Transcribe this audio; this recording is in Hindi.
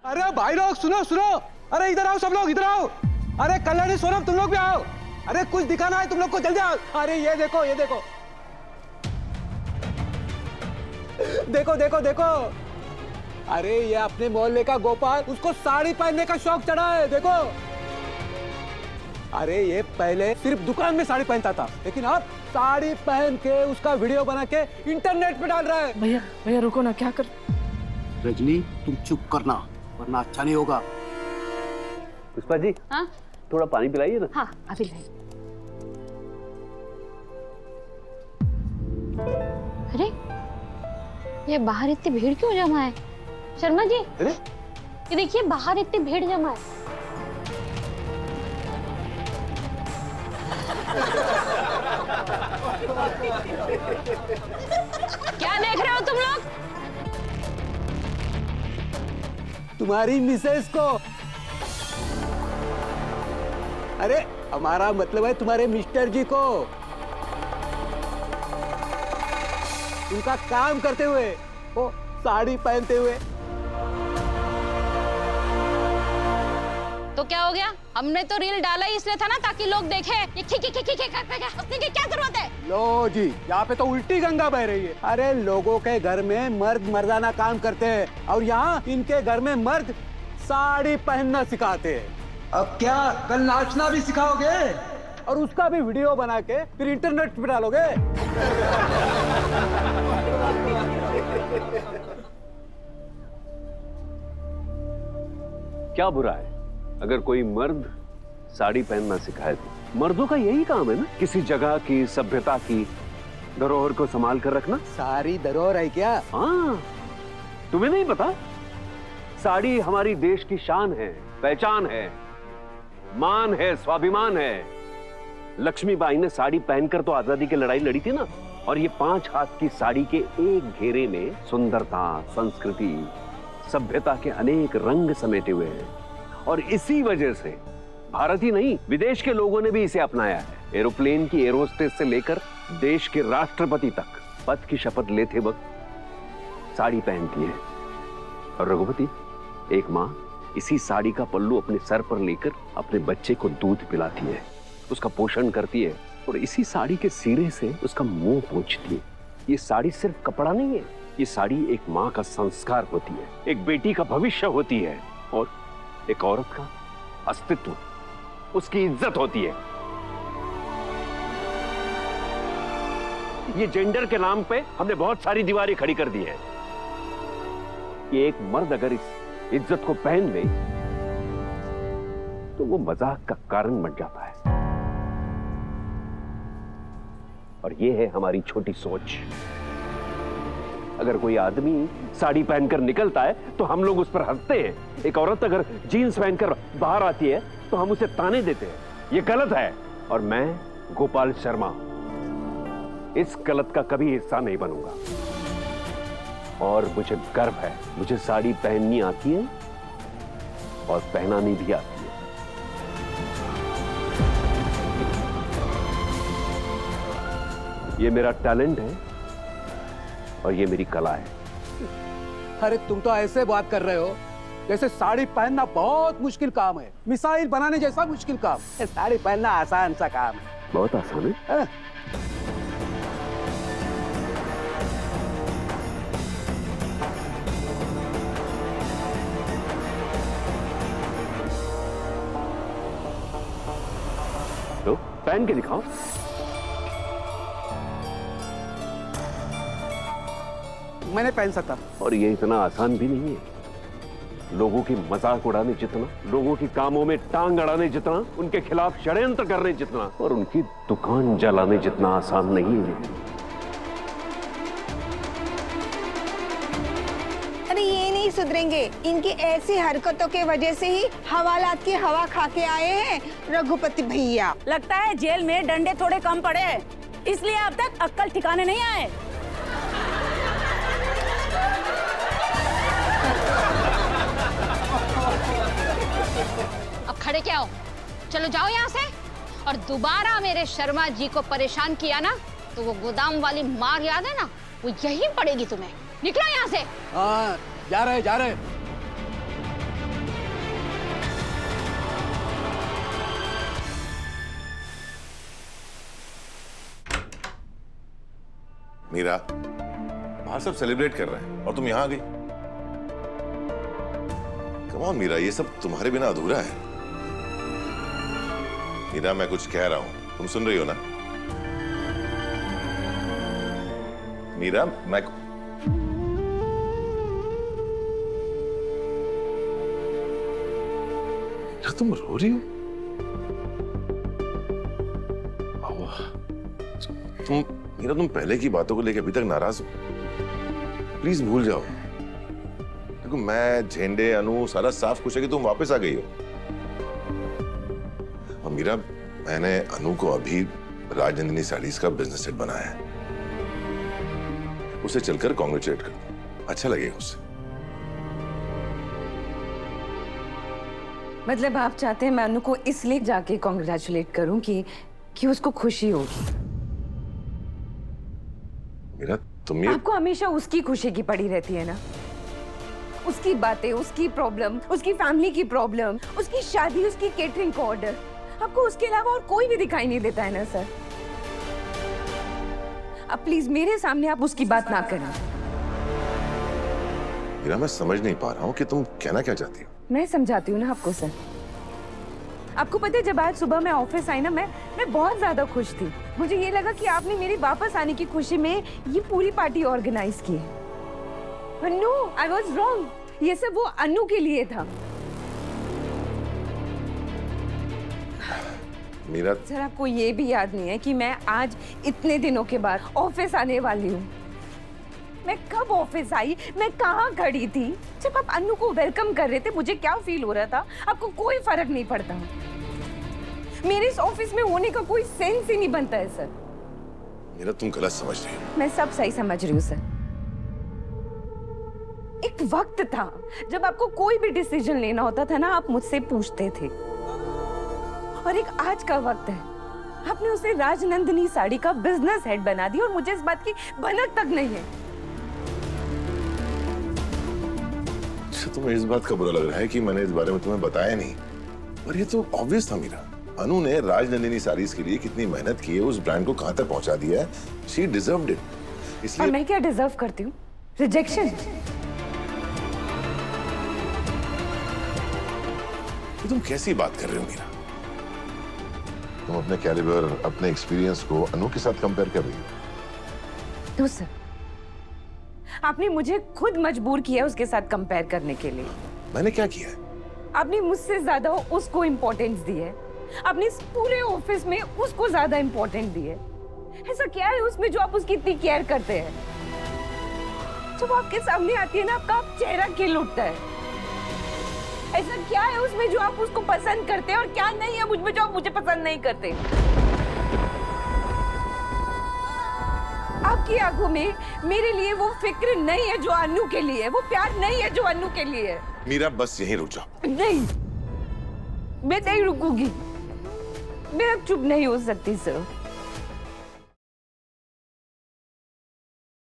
अरे भाई लोग सुनो सुनो, अरे इधर आओ सब लोग, इधर आओ। अरे कल्याणी सोनम तुम लोग भी आओ। अरे कुछ दिखाना है तुम लोग को, जल्दी आओ। अरे ये देखो ये देखो देखो देखो देखो। अरे ये अपने मोहल्ले का गोपाल, उसको साड़ी पहनने का शौक चढ़ा है, देखो। अरे ये पहले सिर्फ दुकान में साड़ी पहनता था, लेकिन अब साड़ी पहन के उसका वीडियो बना के इंटरनेट पे डाल रहा है। भैया भैया रुको ना, क्या कर। रजनी तुम चुप करना, वरना अच्छा नहीं होगा। पुष्पा जी, हाँ थोड़ा पानी पिलाइए ना। हाँ अभी लाई। अरे ये बाहर इतनी भीड़ क्यों जमा है? शर्मा जी, अरे ये देखिए बाहर इतनी भीड़ जमा है। क्या देख रहे हो तुम लोग? तुम्हारी मिसेस को। अरे हमारा मतलब है तुम्हारे मिस्टर जी को, उनका काम करते हुए, वो साड़ी पहनते हुए। तो क्या हो गया? हमने तो रील डाला ही इसलिए था ना, ताकि लोग देखें। ये हंसने की क्या जरूरत है? लो जी, यहाँ पे तो उल्टी गंगा बह रही है। अरे लोगों के घर में मर्द मर्दाना काम करते हैं, और यहाँ इनके घर में मर्द साड़ी पहनना सिखाते हैं। अब क्या कल नाचना भी सिखाओगे? और उसका भी वीडियो बना के फिर इंटरनेट पे डालोगे? क्या बुरा है अगर कोई मर्द साड़ी पहनना सिखाए तो? मर्दों का यही काम है ना, किसी जगह की सभ्यता की धरोहर को संभाल कर रखना। सारी धरोहर है क्या? हाँ, तुम्हें नहीं पता? साड़ी हमारी देश की शान है, पहचान है, मान है, स्वाभिमान है। लक्ष्मीबाई ने साड़ी पहनकर तो आजादी की लड़ाई लड़ी थी ना। और ये 5 हाथ की साड़ी के एक घेरे में सुंदरता, संस्कृति, सभ्यता के अनेक रंग समेटे हुए हैं। और इसी वजह से भारत ही नहीं, विदेश के लोगों ने भी इसे अपनाया है। एरोप्लेन की एरोस्टेस से लेकर देश के राष्ट्रपति तक पद की शपथ लेते वक्त साड़ी पहनती है। और रघुपति, एक माँ इसी साड़ी का पल्लू अपने सर पर लेकर अपने बच्चे को दूध पिलाती है, उसका पोषण करती है, और इसी साड़ी के सिरे से उसका मुंह पोंछती है। ये साड़ी सिर्फ कपड़ा नहीं है, ये साड़ी एक माँ का संस्कार होती है, एक बेटी का भविष्य होती है, और एक औरत का अस्तित्व, उसकी इज्जत होती है। ये जेंडर के नाम पे हमने बहुत सारी दीवारें खड़ी कर दी हैं। ये एक मर्द अगर इस इज्जत को पहन ले तो वो मजाक का कारण बन जाता है। और ये है हमारी छोटी सोच। अगर कोई आदमी साड़ी पहनकर निकलता है तो हम लोग उस पर हंसते हैं। एक औरत अगर जीन्स पहनकर बाहर आती है तो हम उसे ताने देते हैं। ये गलत है, और मैं गोपाल शर्मा इस गलत का कभी हिस्सा नहीं बनूंगा। और मुझे गर्व है, मुझे साड़ी पहननी आती है और पहनानी भी आती है। ये मेरा टैलेंट है और ये मेरी कला है। अरे तुम तो ऐसे बात कर रहे हो जैसे साड़ी पहनना बहुत मुश्किल काम है, मिसाइल बनाने जैसा मुश्किल काम। साड़ी पहनना आसान सा काम है। बहुत आसान है। तो पहन के दिखाओ। मैंने पहन सकता। और ये इतना आसान भी नहीं है। लोगों की मजाक उड़ाने जितना, लोगों की कामों में टांग अड़ाने जितना, उनके खिलाफ षड्यंत्र करने जितना, और उनकी दुकान जलाने जितना आसान नहीं है। अरे ये नहीं सुधरेंगे। इनकी ऐसी हरकतों के वजह से ही हवालात की हवा खा के आए हैं रघुपति भैया। लगता है जेल में डंडे थोड़े कम पड़े हैं, इसलिए अब तक अक्ल ठिकाने नहीं आए। अब खड़े क्या हो? चलो जाओ यहाँ से। और दोबारा मेरे शर्मा जी को परेशान किया ना तो वो गोदाम वाली मार याद है ना, वो यही पड़ेगी तुम्हें। निकलो यहाँ से। हाँ जा रहे। मीरा, बाहर सब सेलिब्रेट कर रहे हैं और तुम यहाँ आ गई। कम ऑन मीरा, ये सब तुम्हारे बिना अधूरा है। मीरा, मैं कुछ कह रहा हूं, तुम सुन रही हो ना? मीरा, मैं तुम रो रही हो? तुम पहले की बातों को लेकर अभी तक नाराज हो? प्लीज भूल जाओ। देखो, मैं, झेंडे, अनु सारा साफ खुश है कि तुम वापस आ गई हो। और मीरा, मैंने अनु को अभी राजनंदिनी साड़ीज का बिजनेस हेड बनाया है। उसे चलकर कॉन्ग्रेचुलेट कर दो, अच्छा लगेगा उससे। मतलब आप चाहते हैं मैं अनु को इसलिए जाके कॉन्ग्रेचुलेट करूं कि उसको खुशी होगी? मीरा, तुम ये आपको हमेशा उसकी खुशी की पड़ी रहती है ना? उसकी बातें, उसकी प्रॉब्लम, उसकी फैमिली की प्रॉब्लम, उसकी शादी, उसकी केटरिंग का ऑर्डर, आपको उसके अलावा और कोई भी दिखाई नहीं देता है ना सर? अब प्लीज मेरे सामने आप उसकी बात ना करें। मीरा, मैं समझ नहीं पा रहा हूँ कि तुम कहना क्या चाहती हो। मैं समझाती हूँ ना आपको सर। आपको पता है, जब आज सुबह मैं ऑफिस आई ना, मैं बहुत ज्यादा खुश थी। मुझे ये लगा कि आपने मेरी वापस आने की खुशी में ये पूरी पार्टी ऑर्गेनाइज की है। No, I was wrong. ये सब वो अनु के लिए था। मीरा, सर, आपको ये भी याद नहीं है कि मैं आज इतने दिनों के बाद ऑफिस आने वाली हूँ? मैं कब ऑफिस आई, मैं कहाँ खड़ी थी? जब आप अनु को वेलकम कर रहे थे, मुझे क्या फील हो रहा था? आपको कोई फर्क नहीं पड़ता। मेरे इस ऑफिस में होने का कोई सेंस ही नहीं बनता है सर। मीरा, तुम गलत समझ रही हो। मैं सब सही समझ रही हूँ सर। एक वक्त था जब आपको कोई भी डिसीजन लेना होता था ना, आप मुझसे पूछते थे। और एक आज का वक्त है, आपने उसे राजनंदिनी साड़ी का बिजनेस हेड बना दिया और मुझे इस बात की भनक तक नहीं है। तुम्हें इस बात का बुरा लग रहा है कि मैंने इस बारे में तुम्हें बताया नहीं, पर ये तो ऑब्वियस था मीरा। अनु ने राजनंदिनी साड़ीज के लिए कितनी मेहनत की है, उस ब्रांड को कहां तक पहुंचा दिया है। She deserved it. इसलिए और मैं क्या डिजर्व करती हूँ? रिजेक्शन। तो तुम कैसी बात कर रहे हो मीरा? तुम अपने कैलिबर, अपने एक्सपीरियंस को अनु के साथ कंपेयर कर रही हो। तो सर, आपने मुझे खुद मजबूर किया उसके साथ कंपेयर करने के लिए। मैंने क्या किया है? आपने मुझसे ज्यादा उसको इम्पोर्टेंस दी है। आपने इस पूरे ऑफिस में उसको ज्यादा इम्पोर्टेंस दी है। ऐसा क्या है उसमें जो आप उसकी इतनी केयर करते हैं? जब आपके सामने आती है ना, आपका चेहरा खिल उठता है। ऐसा क्या है उसमें जो आप उसको पसंद करते हैं और क्या नहीं है मुझमें जो आप मुझे पसंद नहीं करते? आपकी आंखों में मेरे लिए वो फिक्र नहीं है जो अनु के लिए है, वो प्यार नहीं है जो अनु के लिए है। मीरा, बस यहीं रुक जाओ। नहीं, मैं नहीं रुकूंगी। मैं अब चुप नहीं हो सकती सर।